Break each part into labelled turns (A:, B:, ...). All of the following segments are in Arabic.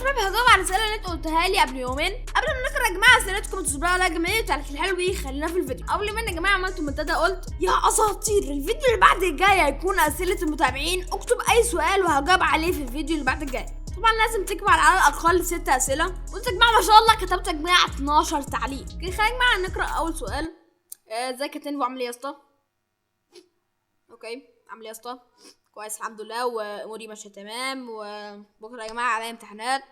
A: شباب هجاوب على الاسئله اللي انتوا قلتوها لي قبل يومين. قبل ما نقرا يا جماعه اسئلتكم تصبروا على جميع التعليقات الحلوه دي، خلينا في الفيديو. قبل ما يا جماعه عملت منتدى قلت يا اساطير الفيديو اللي بعد الجاي هيكون اسئله المتابعين، اكتب اي سؤال وهجاوب عليه في الفيديو اللي بعد الجاي. طبعا لازم تكتب على الاقل 6 اسئله. قلت يا جماعه ما شاء الله كتبت يا جماعه 12 تعليق. خلينا يا جماعه نقرا اول سؤال. ازيك يا تنفو، عامل ايه يا اسطى؟ اوكي عامل ايه يا اسطى؟ كويس الحمد لله، واموري ماشيه تمام، وبكره يا جماعه عليا امتحانات،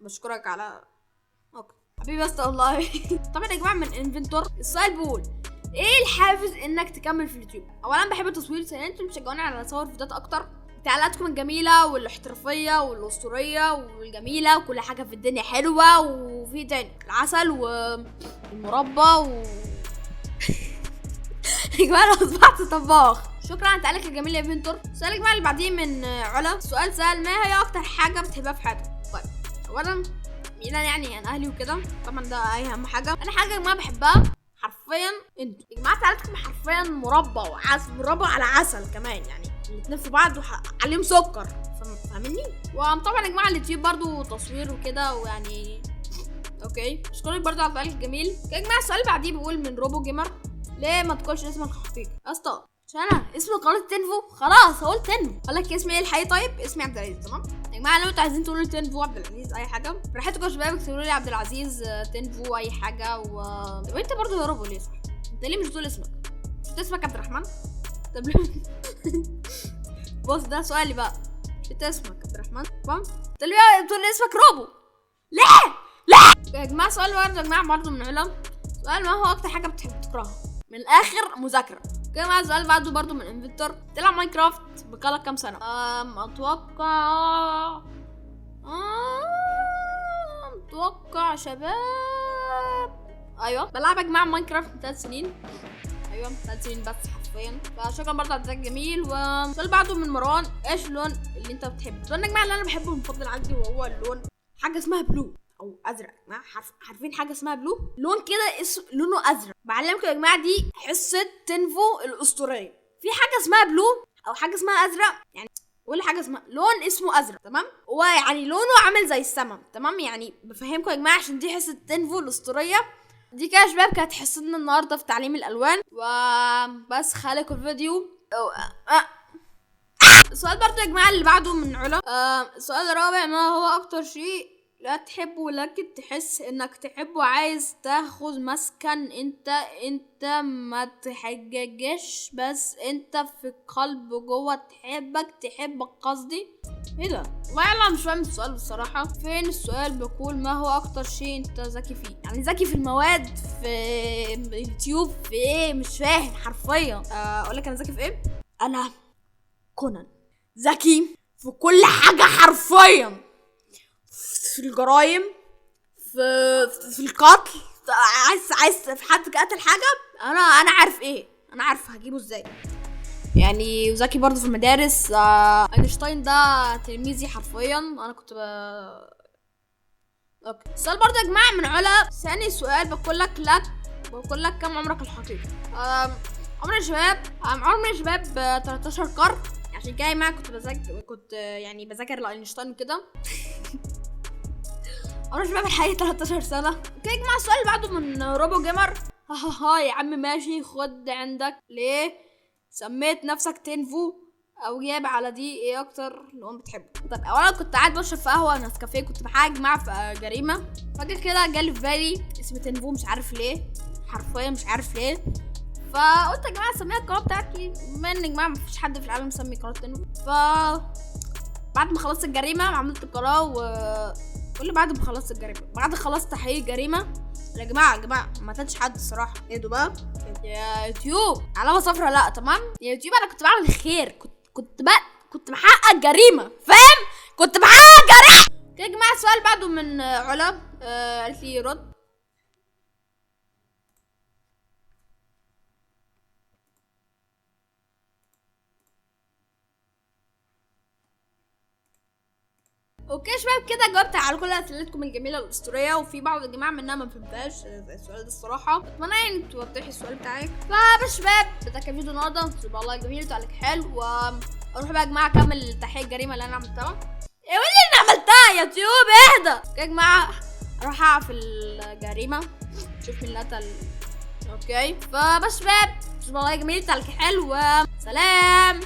A: بشكرك على اوكي حبيبي يا اسطى والله. طبعا يا جماعه من انفنتور السؤال بيقول ايه الحافز انك تكمل في اليوتيوب؟ اولا بحب التصوير، ثانيا انتوا بتشجعوني على اصور فيديوهات اكتر، تعليقاتكم الجميله والاحترافيه والاسطوريه والجميله وكل حاجه في الدنيا حلوه، وفي تاني العسل والمربى يا جماعه انا اصبحت طباخ. شكرا على تعليقك الجميل يا فينتور. السؤال يا جماعه اللي بعديه من علا، سؤال سهل، ما هي اكتر حاجه بتحبها في حياتك؟ طيب اولا ميلان يعني انا اهلي وكده، طبعا ده اهم حاجه. انا حاجه يا جماعه بحبها حرفيا انتوا يا جماعه، تعليقاتكم حرفيا مربى وعسل، مربى على عسل كمان، يعني الاتنين في بعض وعليهم سكر، فاهمني؟ وطبعا يا جماعه اليوتيوب برضو تصوير وكده، ويعني اوكي اشكرك برضو على التعليق الجميل. يا جماعه السؤال اللي بعديه بيقول من روبو جيمر، ليه ما تقولش اسمك الحقيقي يا اسطى؟ عشان انا اسم القناه تنفو، خلاص هقول تنفو. اقول لك اسمي ايه الحقيقي؟ طيب اسمي عبد العزيز، تمام يا جماعه. لو انتوا عايزين تقولوا تنفو عبد العزيز اي حاجه براحتكم يا شباب، اكتبوا لي عبد العزيز تنفو اي حاجه. طب انت برضو يا روبو ليه صح؟ انت ليه مش بتقول اسمك؟ مش اسمك عبد الرحمن؟ طب ليه؟ بص ده سؤالي بقى، انت اسمك عبد الرحمن تمام؟ انت ليه بتقول اسمك روبو؟ ليه؟ يا جماعه سؤال برضه يا جماعه برضه من علم، سؤال ما هو اكتر حاجه بتحب تكرهها؟ من الاخر مذاكره. كده معايا سؤال بعده برضو من انفنتور، تلعب ماينكرافت بقالك كام سنه؟ اتوقع شباب ايوه بلعب يا جماعه ماينكرافت من 3 سنين. ايوه 3 سنين بس حرفيا. فشكرا برضه على التعليق الجميل. والسؤال بعده من مروان، ايش اللون اللي انت بتحبه؟ اللون يا جماعه اللي انا بحبه المفضل عندي وهو اللون حاجه اسمها بلو او ازرق. يا جماعه عارفين حاجه اسمها بلو؟ لون كده لونه ازرق. بعلمكم يا جماعه دي حصه تنفو الاسطوريه. في حاجه اسمها بلو او حاجه اسمها ازرق، يعني ولا حاجه اسمها لون اسمه ازرق، تمام؟ هو يعني لونه عامل زي السما، تمام؟ يعني بفهمكم يا جماعه عشان دي حصه تنفو الاسطوريه. دي كده يا شباب كانت حصتنا النهارده في تعليم الالوان. وبس خليكم الفيديو. السؤال برضه يا جماعه اللي بعده من علا، السؤال الرابع، ما هو اكتر شيء لا تحبه لكن تحس انك تحبه؟ عايز تاخد مسكن، انت ما تحججش، بس انت في القلب جوه تحبك قصدي. ايه ده؟ والله مش فاهم السؤال الصراحه. فين السؤال بيقول ما هو اكتر شيء انت ذكي فيه؟ يعني ذكي في المواد، في اليوتيوب، في ايه؟ مش فاهم حرفيا. اقول لك انا ذكي في ايه؟ انا كونان ذكي في كل حاجه حرفيا، في الجرايم، في القتل. عايز في حد قتل حاجه انا عارف ايه، انا عارف هجيبه ازاي يعني. وذكي برضه في المدارس. اينشتاين ده تلميذي حرفيا. انا كنت اوكي. السؤال برضه يا جماعه من علا، ثاني سؤال بقول لك كم عمرك الحقيقي؟ عمري يا شباب 13 قرن. عشان كده معايا كنت يعني بذاكر لاينشتاين وكده. عمري شباب الحقيقي 13 سنه. اوكي يا جماعه السؤال اللي بعده من روبو جيمر، يا عم ماشي خد عندك، ليه سميت نفسك تنفو؟ او جايب على دي ايه اكتر لون بتحبه؟ طب اولا كنت قاعد بشرب في قهوه نسكافيه، كنت بحاجه يا جماعه في جريمه، فجاه كده جالي في بالي اسم تنفو، مش عارف ليه، حرفيا مش عارف ليه. فقلت يا جماعه اسميها القناه بتاعتي، بما ان يا جماعه مفيش حد في العالم مسمي قناه تنفو. بعد ما خلصت الجريمه عملت القناه، واللي بعد ما خلصت الجريمه، بعد خلصت تحقيق الجريمه يا جماعه ما تنش حد الصراحه. ايه ده بقى يا يوتيوب؟ علامه صفرا لا، تمام يا يوتيوب. انا كنت بعمل خير، كنت بحقق جريمه، فاهم؟ كنت بحقق جريمه. يا جماعه السؤال بعده من علا، قالت لي رد. اوكي يا شباب كده جاوبت على كل اسئلتكم الجميله الاسطوريه، وفي بعض يا جماعه منها ما فهمتهاش زي السؤال ده الصراحه. اتمنى يعني توضحي السؤال بتاعك. فبس شباب ده كان فيديو النهارده، تبقى والله جميل وتعليق حلو. واروح بقى يا جماعه اكمل تحقيق الجريمه اللي انا عملتها. يوتيوب اهدى. اوكي يا جماعه اروح اقفل الجريمه شوف مين اللي قتل. اوكي فبس شباب، والله جميل، حلوه، سلام.